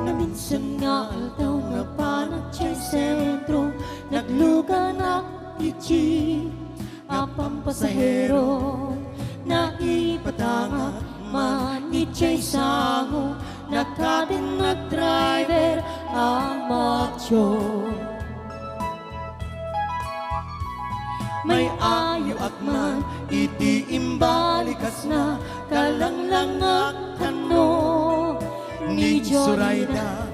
Na minsan nga aldaw nga panag tiya'y sentro, nagluga na iti apang pasahero. Na ipatanga man itiya'y sango, nakadin na driver ang macho. May ayo at man iti imbalikas na kalanglang akano ni Jorayda.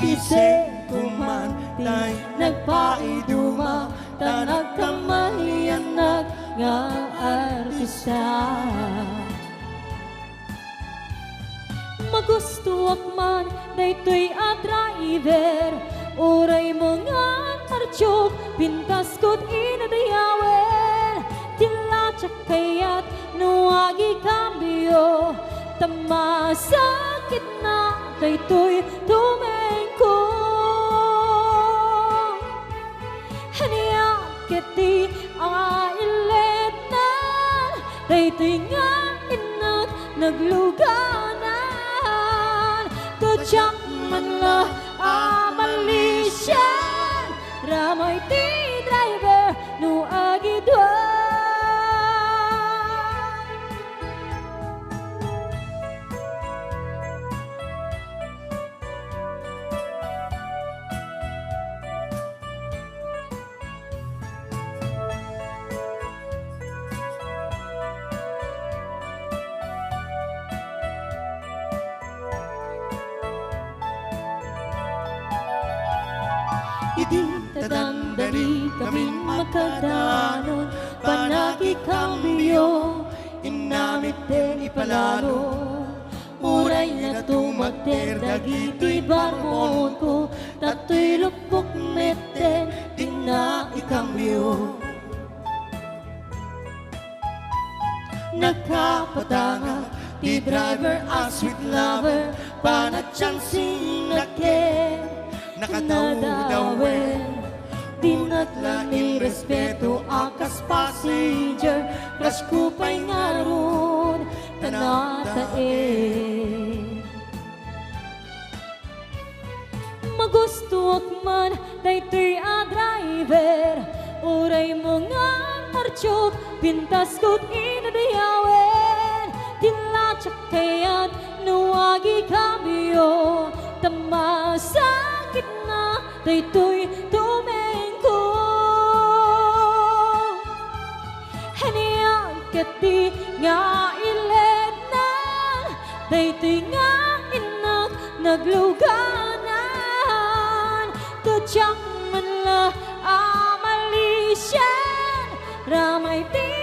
Ise kuman tay nagpaiduma, tanag kamalianag nga artista. Magusto akman daytoy a driver, uray mga tarchok pintas kod inadayawen. Tila tsakayat nuagi kambyo, tamasakit na daytoy tumengko. Haniya keti ailet na daytoy nga inak nagluganan. Tudyak man la amalisyan, ramay ti driver no agidwan. Idi tadandari kami makadanon, panakikambyo inamit din ipalalo. Uray na tumagter dagito'y barmon ko, tato'y lupok meten din na ikambyo. Nagkapatanga ti driver a sweet lover, panatsansing naker nakadaw-dawen. Dinatla ni respeto akas passenger, crush ko pa'y nga ron tanatae. Magusto akman daytoy a driver, uray mo nga tarchok pintas kod inadayawen. Tila tsakayat nuagi kambyo, tamasakit na daytoy tumengko. Haniya keti nga ilet na daytoy nga inak nagluganan. Tudyak man la amalisyan, ramay ti